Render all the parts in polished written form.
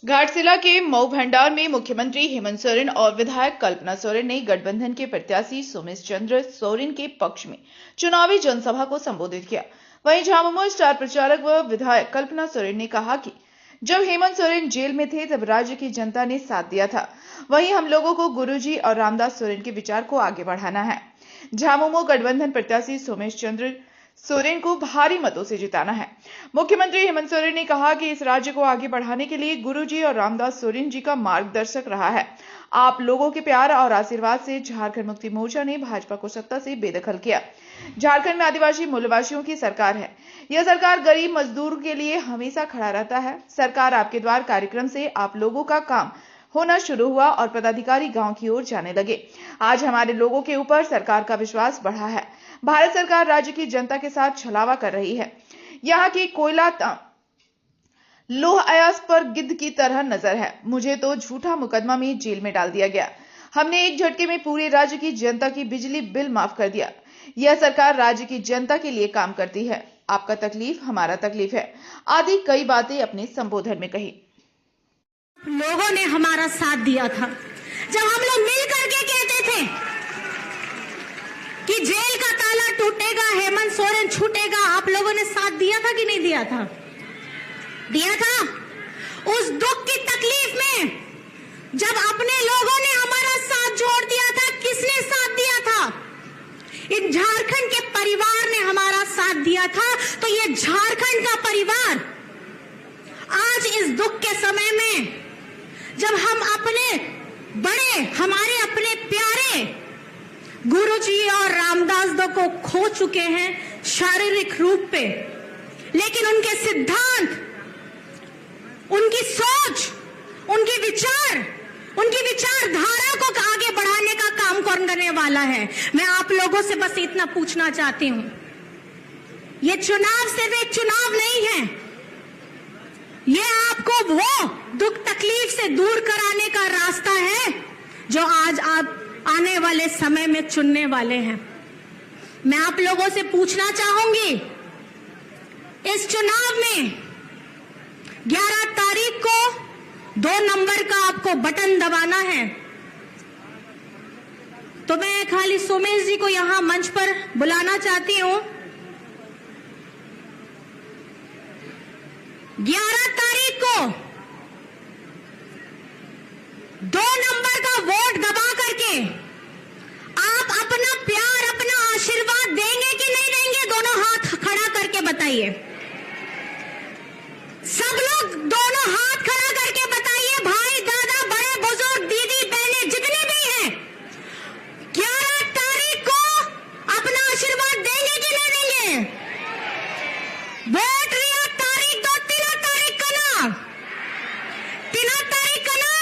घाटशिला के मऊ भंडार में मुख्यमंत्री हेमंत सोरेन और विधायक कल्पना सोरेन ने गठबंधन के प्रत्याशी सोमेश चंद्र सोरेन के पक्ष में चुनावी जनसभा को संबोधित किया। वहीं झामुमो स्टार प्रचारक व विधायक कल्पना सोरेन ने कहा कि जब हेमंत सोरेन जेल में थे तब राज्य की जनता ने साथ दिया था। वहीं हम लोगों को गुरुजी और रामदास सोरेन के विचार को आगे बढ़ाना है। झामुमो गठबंधन प्रत्याशी सोमेश चंद्र सोरेन को भारी मतों से जिताना है। मुख्यमंत्री हेमंत सोरेन ने कहा कि इस राज्य को आगे बढ़ाने के लिए गुरुजी और रामदास सोरेन जी का मार्गदर्शक रहा है। आप लोगों के प्यार और आशीर्वाद से झारखंड मुक्ति मोर्चा ने भाजपा को सत्ता से बेदखल किया। झारखंड में आदिवासी मूलवासियों की सरकार है। यह सरकार गरीब मजदूर के लिए हमेशा खड़ा रहता है। सरकार आपके द्वार कार्यक्रम से आप लोगों का काम होना शुरू हुआ और पदाधिकारी गांव की ओर जाने लगे। आज हमारे लोगों के ऊपर सरकार का विश्वास बढ़ा है। भारत सरकार राज्य की जनता के साथ छलावा कर रही है। यहाँ की कोयला लोह अयास पर गिद्ध की तरह नजर है। मुझे तो झूठा मुकदमा में जेल में डाल दिया गया। हमने एक झटके में पूरे राज्य की जनता की बिजली बिल माफ कर दिया। यह सरकार राज्य की जनता के लिए काम करती है। आपका तकलीफ हमारा तकलीफ है आदि कई बातें अपने संबोधन में कही। लोगों ने हमारा साथ दिया था जब हम लोग मिल करके कहते थे कि जेल का ताला टूटेगा, हेमंत सोरेन छूटेगा। आप लोगों ने साथ दिया था कि नहीं दिया था? दिया था। उस दुख की तकलीफ में जब अपने लोगों ने हमारा साथ जोड़ दिया था, किसने साथ दिया था? इन झारखंड के परिवार ने हमारा साथ दिया था। तो ये झारखंड का परिवार आज इस दुख के समय में जब हम अपने बड़े, हमारे अपने प्यारे गुरुजी और रामदास दो को खो चुके हैं शारीरिक रूप पे, लेकिन उनके सिद्धांत, उनकी सोच, उनके विचार, उनकी विचारधारा को आगे बढ़ाने का काम कौन करने वाला है? मैं आप लोगों से बस इतना पूछना चाहती हूं। ये चुनाव सिर्फ एक चुनाव नहीं है, ये आपको वो दुख तकलीफ से दूर कराने का रास्ता है जो आज आप आने वाले समय में चुनने वाले हैं। मैं आप लोगों से पूछना चाहूंगी, इस चुनाव में 11 तारीख को 2 नंबर का आपको बटन दबाना है। तो मैं खाली सोमेश जी को यहां मंच पर बुलाना चाहती हूं। 11 तारीख को 2 नंबर का वोट दबा करके आप अपना प्यार, अपना आशीर्वाद देंगे कि नहीं देंगे? दोनों हाथ खड़ा करके बताइए। सब लोग दोनों हाथ खड़ा करके बताइए। भाई, दादा, बड़े बुजुर्ग, दीदी, बहनें जितने भी हैं, 11 तारीख को अपना आशीर्वाद देंगे कि नहीं देंगे? वोट लिया तारीख दो, 3 तारीख का ना, 3 तारीख का ना,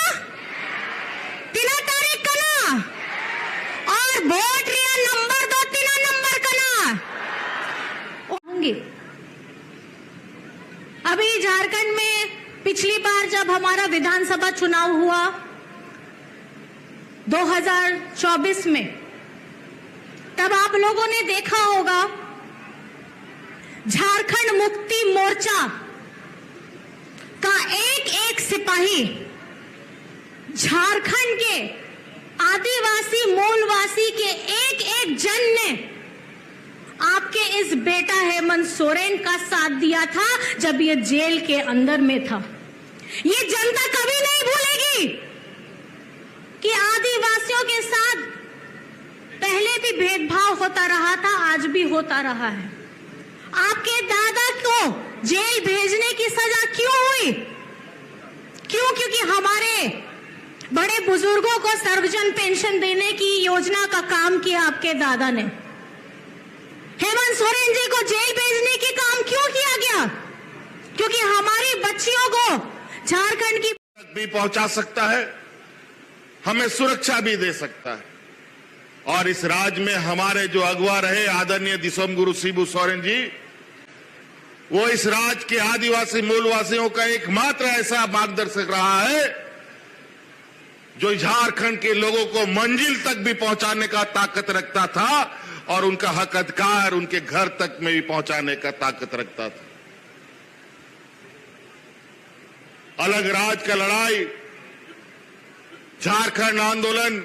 3 तारीख का ना, और वोट लिया नंबर 2, 3 नंबर का ना होंगे। अभी झारखंड में पिछली बार जब हमारा विधानसभा चुनाव हुआ 2024 में, तब आप लोगों ने देखा होगा झारखंड मुक्ति मोर्चा का एक सिपाही झारखंड के आदिवासी मूलवासी के एक जन ने आपके इस बेटा हेमंत सोरेन का साथ दिया था जब ये जेल के अंदर में था। ये जनता कभी नहीं भूलेगी कि आदिवासियों के साथ पहले भी भेदभाव होता रहा था, आज भी होता रहा है। आपके दादा को जेल भेजने की सजा क्यों हुई? क्यों? क्योंकि हमारे बड़े बुजुर्गों को सर्वजन पेंशन देने की योजना का काम किया आपके दादा ने। हेमंत सोरेन जी को जेल भेजने के काम क्यों किया गया? क्योंकि हमारी बच्चियों को झारखंड की भी पहुंचा सकता है, हमें सुरक्षा भी दे सकता है। और इस राज्य में हमारे जो अगुवा रहे आदरणीय दिसोम गुरु शिबू सोरेन जी, वो इस राज्य के आदिवासी मूलवासियों का एकमात्र ऐसा मार्गदर्शक रहा है जो झारखंड के लोगों को मंजिल तक भी पहुंचाने का ताकत रखता था और उनका हक अधिकार उनके घर तक में भी पहुंचाने का ताकत रखता था। अलग राज का लड़ाई, झारखंड आंदोलन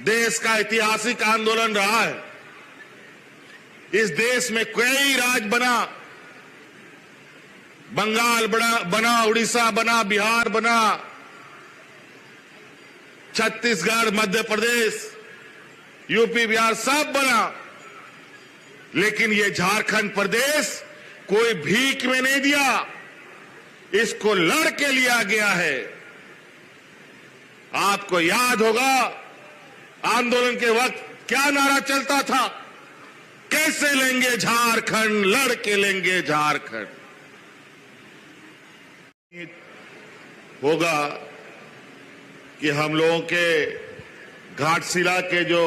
देश का ऐतिहासिक आंदोलन रहा है। इस देश में कई राज बना, बंगाल बना, उड़ीसा बना, बिहार बना, छत्तीसगढ़, मध्य प्रदेश, यूपी, बिहार सब बना, लेकिन ये झारखंड प्रदेश कोई भीख में नहीं दिया, इसको लड़ के लिया गया है। आपको याद होगा आंदोलन के वक्त क्या नारा चलता था, कैसे लेंगे झारखंड, लड़ के लेंगे झारखंड। होगा कि हम लोगों के घाटशिला के जो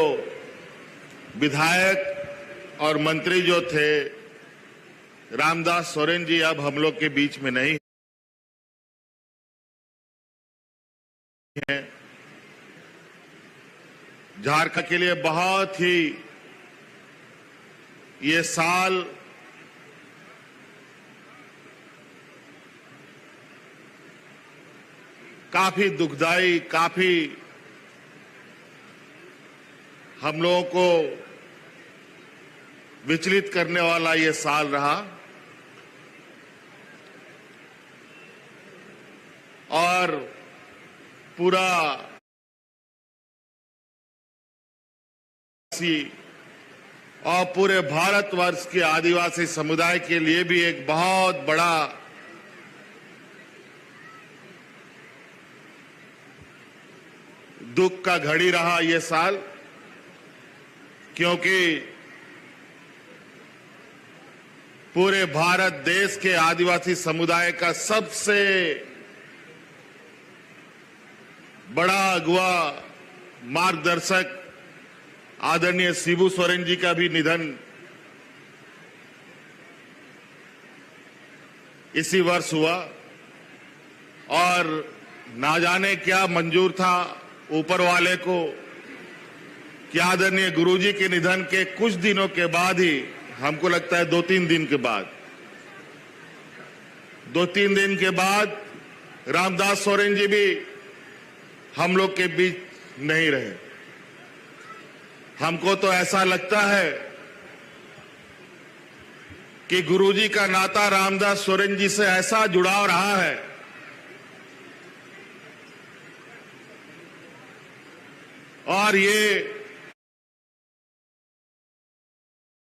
विधायक और मंत्री जो थे रामदास सोरेन जी अब हम लोग के बीच में नहीं हैं। झारखंड के लिए बहुत ही ये साल काफी दुखदाई, काफी हम लोगों को विचलित करने वाला ये साल रहा और पूरा और पूरे भारतवर्ष के आदिवासी समुदाय के लिए भी एक बहुत बड़ा दुख का घड़ी रहा ये साल, क्योंकि पूरे भारत देश के आदिवासी समुदाय का सबसे बड़ा अगुवा मार्गदर्शक आदरणीय शिबू सोरेन जी का भी निधन इसी वर्ष हुआ और ना जाने क्या मंजूर था ऊपर वाले को कि आदरणीय गुरुजी के निधन के कुछ दिनों के बाद ही, हमको लगता है 2-3 दिन के बाद, 2-3 दिन के बाद रामदास सोरेन जी भी हम लोग के बीच नहीं रहे। हमको तो ऐसा लगता है कि गुरुजी का नाता रामदास सोरेन जी से ऐसा जुड़ाव रहा है और ये